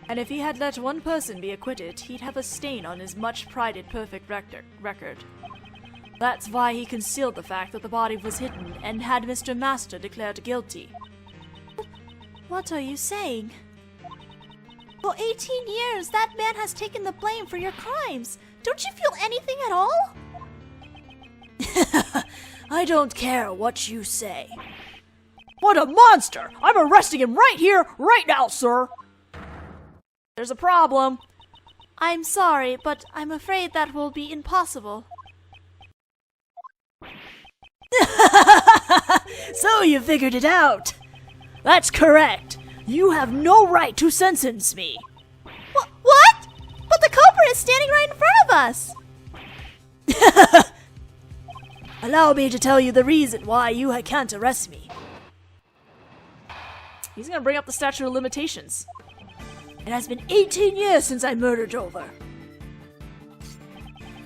And if he had let one person be acquitted, he'd have a stain on his much-prided perfect record. That's why he concealed the fact that the body was hidden and had Mr. Master declared guilty. What are you saying? For 18 years, that man has taken the blame for your crimes. Don't you feel anything at all? I don't care what you say. What a monster! I'm arresting him right here, right now, sir! There's a problem. I'm sorry, but I'm afraid that will be impossible. So you figured it out. That's correct. You have no right to sentence me. What? But the culprit is standing right in front of us! Allow me to tell you the reason why you can't arrest me. He's gonna bring up the statute of limitations. It has been 18 years since I murdered Dover.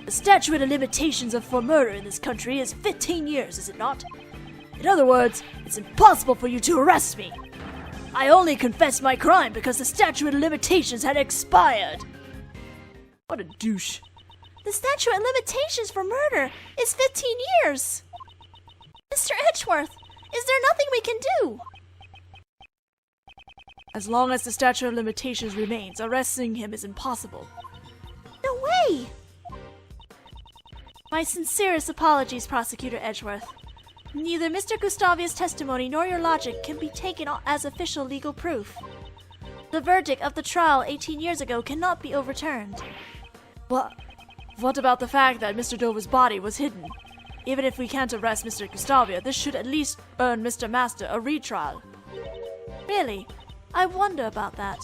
The statute of limitations for murder in this country is 15 years, is it not? In other words, it's impossible for you to arrest me. I only confessed my crime because the statute of limitations had expired. What a douche. The statute of limitations for murder is 15 years. Mr. Edgeworth, is there nothing we can do? As long as the statute of limitations remains, arresting him is impossible. No way! My sincerest apologies, Prosecutor Edgeworth. Neither Mr. Gustavia's testimony nor your logic can be taken as official legal proof. The verdict of the trial 18 years ago cannot be overturned. What about the fact that Mr. Dover's body was hidden? Even if we can't arrest Mr. Gustavia, this should at least earn Mr. Master a retrial. Really? I wonder about that.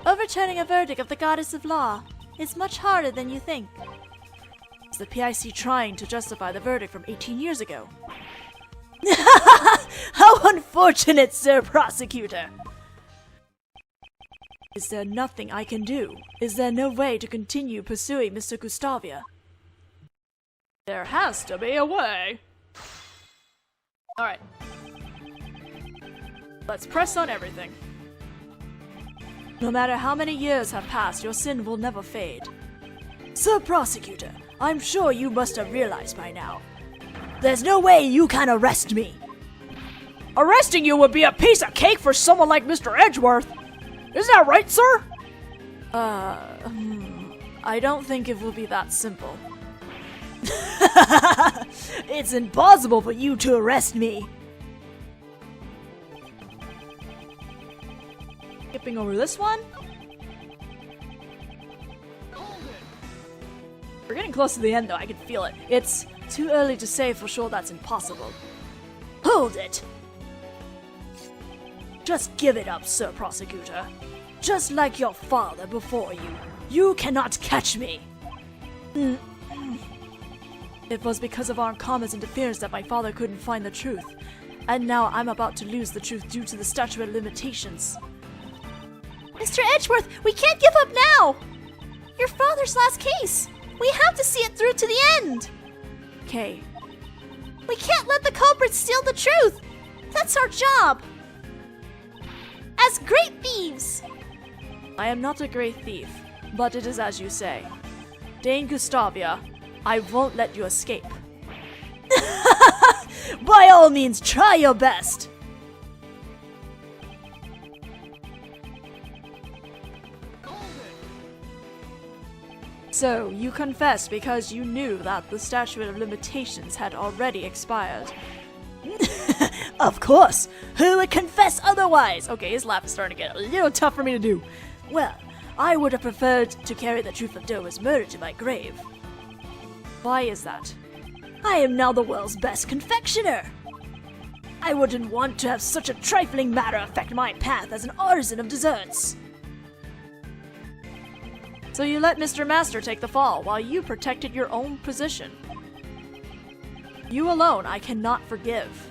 Overturning a verdict of the Goddess of Law is much harder than you think. Is the PIC trying to justify the verdict from 18 years ago? How unfortunate, Sir Prosecutor! Is there nothing I can do? Is there no way to continue pursuing Mr. Gustavia? There has to be a way. Alright. Let's press on everything. No matter how many years have passed, your sin will never fade. Sir Prosecutor, I'm sure you must have realized by now. There's no way you can arrest me. Arresting you would be a piece of cake for someone like Mr. Edgeworth. Isn't that right, sir? I don't think it will be that simple. It's impossible for you to arrest me. Skipping over this one. We're getting close to the end, though. I can feel it. It's too early to say for sure that's impossible. Hold it! Just give it up, Sir Prosecutor. Just like your father before you, you cannot catch me. It was because of Aunt Karma's interference that my father couldn't find the truth. And now I'm about to lose the truth due to the statute of limitations. Mr. Edgeworth, we can't give up now! Your father's last case! We have to see it through to the end! Okay. We can't let the culprits steal the truth! That's our job! As great thieves! I am not a great thief, but it is as you say. Dane Gustavia, I won't let you escape. By all means, try your best! So, you confessed because you knew that the statute of limitations had already expired. Of course! Who would confess otherwise? Okay, his laugh is starting to get a little tough for me to do. Well, I would have preferred to carry the truth of Dover's murder to my grave. Why is that? I am now the world's best confectioner! I wouldn't want to have such a trifling matter affect my path as an artisan of desserts. So you let Mr. Master take the fall while you protected your own position. You alone I cannot forgive.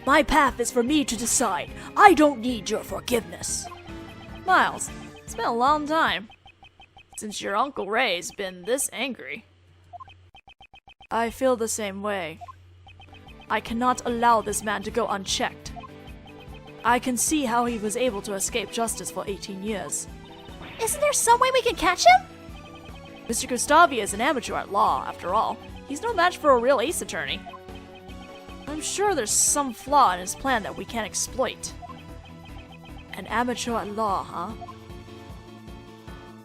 My path is for me to decide. I don't need your forgiveness. Miles, it's been a long time since your Uncle Ray's been this angry. I feel the same way. I cannot allow this man to go unchecked. I can see how he was able to escape justice for 18 years. Isn't there some way we can catch him? Mr. Gustavia is an amateur at law, after all. He's no match for a real ace attorney. I'm sure there's some flaw in his plan that we can't exploit. An amateur at law, huh?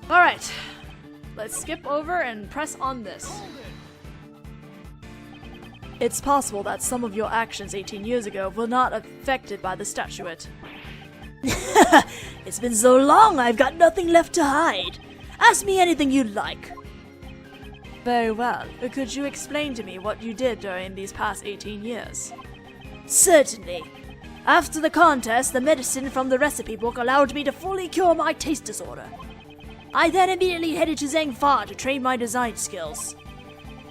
Alright, let's skip over and press on this. It's possible that some of your actions 18 years ago were not affected by the statute. It's been so long, I've got nothing left to hide. Ask me anything you'd like. Very well. Could you explain to me what you did during these past 18 years? Certainly. After the contest, the medicine from the recipe book allowed me to fully cure my taste disorder. I then immediately headed to Zhangfa to train my design skills.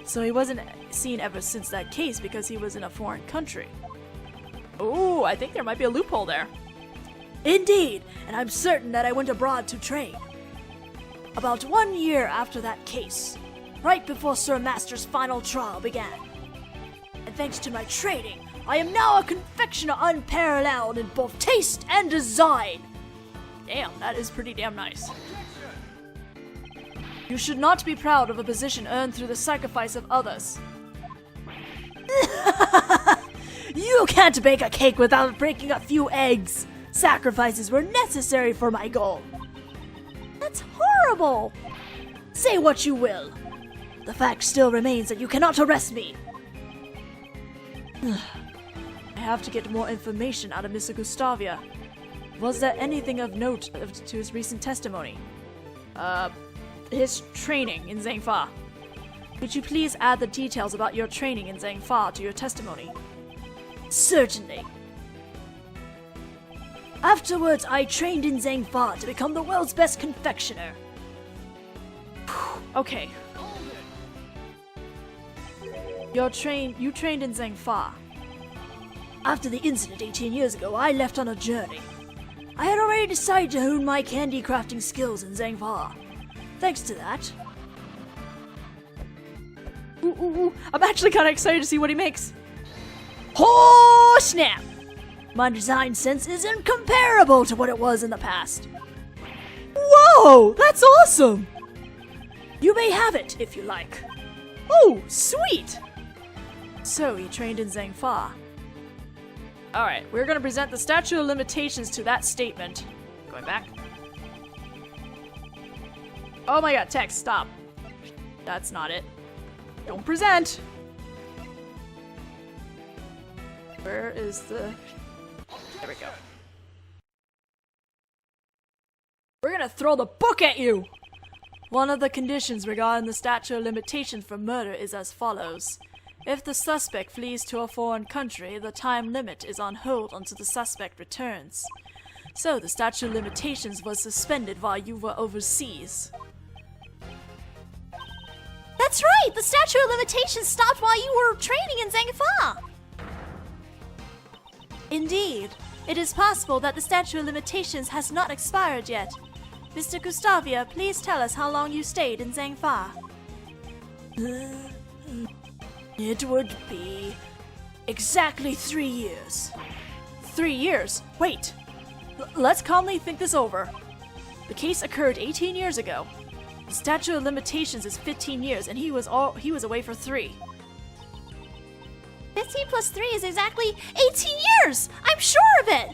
So he wasn't seen ever since that case because he was in a foreign country. Ooh, I think there might be a loophole there. Indeed, and I'm certain that I went abroad to train. About 1 year after that case, right before Sir Master's final trial began. And thanks to my training, I am now a confectioner unparalleled in both taste and design. Damn, that is pretty damn nice. You should not be proud of a position earned through the sacrifice of others. You can't bake a cake without breaking a few eggs. Sacrifices were necessary for my goal. That's horrible! Say what you will. The fact still remains that you cannot arrest me. I have to get more information out of Mr. Gustavia. Was there anything of note to his recent testimony? His training in Zhangfa. Could you please add the details about your training in Zhangfa to your testimony? Certainly. Afterwards, I trained in Zhangfa to become the world's best confectioner. Okay. You trained in Zhangfa. After the incident 18 years ago, I left on a journey. I had already decided to hone my candy crafting skills in Zhangfa. Thanks to that. Ooh, I'm actually kind of excited to see what he makes. Oh, snap! My design sense is incomparable to what it was in the past. Whoa, that's awesome! You may have it, if you like. Oh, sweet! So, he trained in Zhangfa. Alright, we're gonna present the statute of limitations to that statement. Going back. Oh my god, text, stop. That's not it. Don't present! Where is the... There we go. We're gonna throw the book at you! One of the conditions regarding the statute of limitations for murder is as follows. If the suspect flees to a foreign country, the time limit is on hold until the suspect returns. So the statute of limitations was suspended while you were overseas. That's right! The statute of limitations stopped while you were training in Zhangfa! Indeed. It is possible that the statute of limitations has not expired yet. Mr. Gustavia, please tell us how long you stayed in Zhangfa. It would be exactly 3 years. 3 years? Wait! Let's calmly think this over. The case occurred 18 years ago. The statute of limitations is 15 years, and he was away for 3. 15 plus 3 is exactly 18 years! I'm sure of it!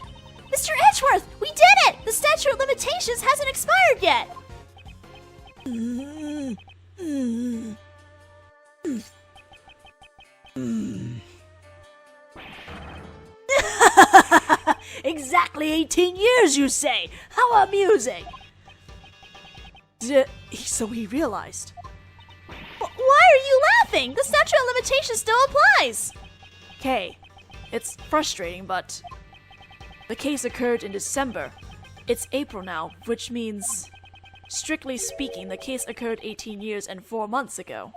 Mr. Edgeworth, we did it! The statute of limitations hasn't expired yet! Exactly 18 years, you say? How amusing! So he realized. Why are you laughing? The statute of limitations still applies! Okay, it's frustrating, but the case occurred in December. It's April now, which means, strictly speaking, the case occurred 18 years and 4 months ago.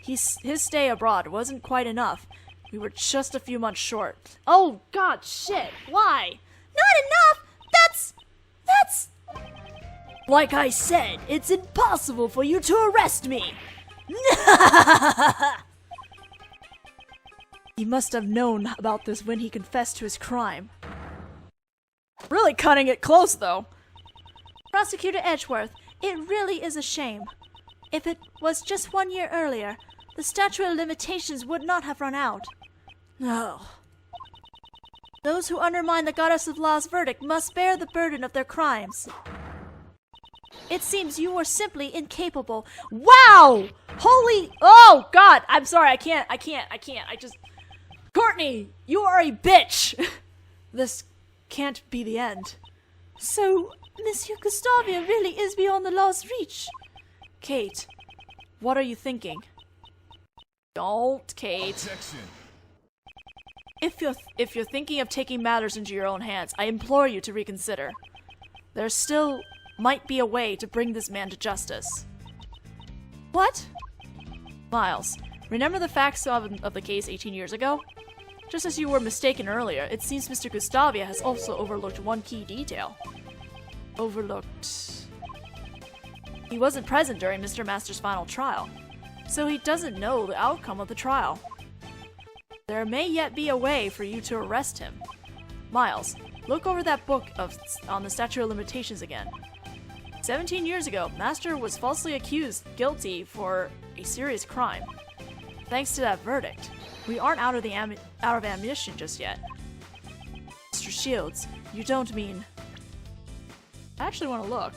His stay abroad wasn't quite enough. We were just a few months short. Oh god, shit, why? Not enough? That's... Like I said, it's impossible for you to arrest me! He must have known about this when he confessed to his crime. Really cutting it close, though. Prosecutor Edgeworth, it really is a shame. If it was just 1 year earlier, the statute of limitations would not have run out. No. Those who undermine the Goddess of Law's verdict must bear the burden of their crimes. It seems you were simply incapable. Wow! Holy... Oh, God! I'm sorry, I can't. I just... Courtney, you are a bitch! This can't be the end. So, Monsieur Gustavia really is beyond the law's reach. Kate, what are you thinking? Don't, Kate. Objection. If you're thinking of taking matters into your own hands, I implore you to reconsider. There still might be a way to bring this man to justice. What? Miles, remember the facts of the case 18 years ago? Just as you were mistaken earlier, it seems Mr. Gustavia has also overlooked one key detail. He wasn't present during Mr. Master's final trial, so he doesn't know the outcome of the trial. There may yet be a way for you to arrest him. Miles, look over that book on the statute of limitations again. 17 years ago, Master was falsely accused guilty for a serious crime. Thanks to that verdict, we aren't out of ammunition just yet. Mr. Shields, you don't mean... I actually want to look.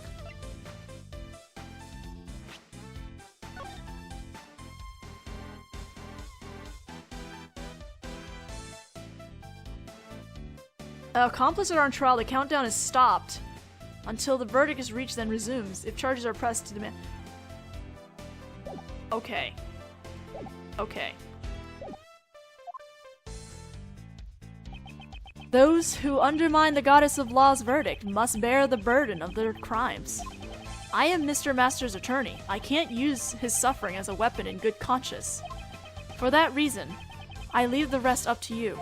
Accomplices are on trial. The countdown is stopped until the verdict is reached, then resumes if charges are pressed to demand. Okay. Okay. Those who undermine the Goddess of Law's verdict must bear the burden of their crimes. I am Mr. Master's attorney. I can't use his suffering as a weapon in good conscience. For that reason, I leave the rest up to you.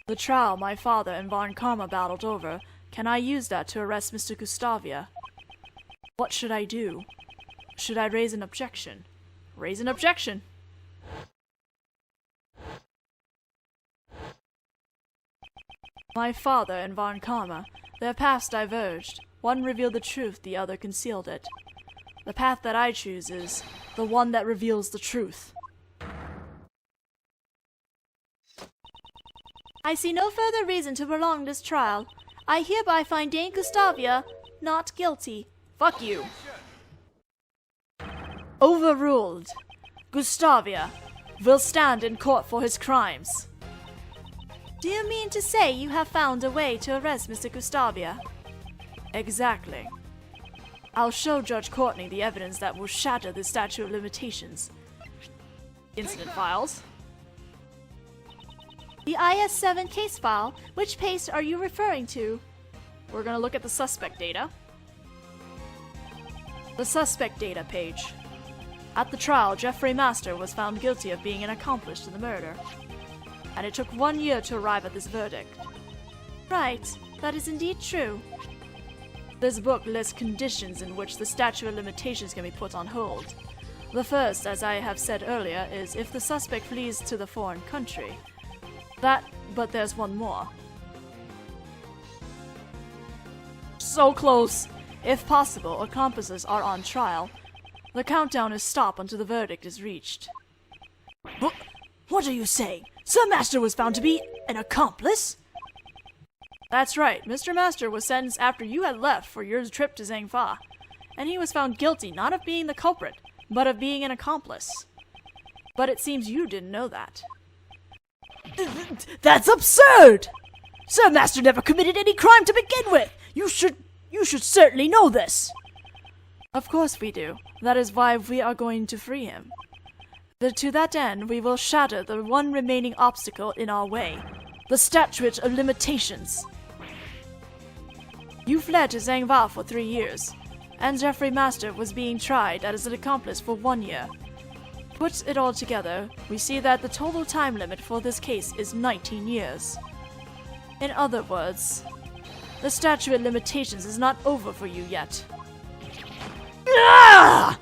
The trial my father and Von Karma battled over, can I use that to arrest Mr. Gustavia? What should I do? Should I raise an objection? Raise an objection! My father and Von Karma, their paths diverged. One revealed the truth, the other concealed it. The path that I choose is the one that reveals the truth. I see no further reason to prolong this trial. I hereby find Dame Gustavia not guilty. Fuck you. Overruled. Gustavia will stand in court for his crimes. Do you mean to say you have found a way to arrest Mr. Gustavia? Exactly. I'll show Judge Courtney the evidence that will shatter the statute of limitations. Incident files. The IS-7 case file, which page are you referring to? We're gonna look at the suspect data. The suspect data page. At the trial, Jeffrey Master was found guilty of being an accomplice to the murder. And it took 1 year to arrive at this verdict. Right, that is indeed true. This book lists conditions in which the statute of limitations can be put on hold. The first, as I have said earlier, is if the suspect flees to the foreign country. But there's one more. So close! If possible, accomplices are on trial. The countdown is stopped until the verdict is reached. What are you saying? Sir Master was found to be an accomplice? That's right. Mr. Master was sentenced after you had left for your trip to Zhangfa. And he was found guilty not of being the culprit, but of being an accomplice. But it seems you didn't know that. That's absurd! Sir Master never committed any crime to begin with! You should certainly know this! Of course we do. That is why we are going to free him. To that end, we will shatter the one remaining obstacle in our way. The statute of limitations. You fled to Zhangfa for 3 years, and Jeffrey Master was being tried as an accomplice for 1 year. Put it all together, we see that the total time limit for this case is 19 years. In other words, the statute of limitations is not over for you yet. Ah!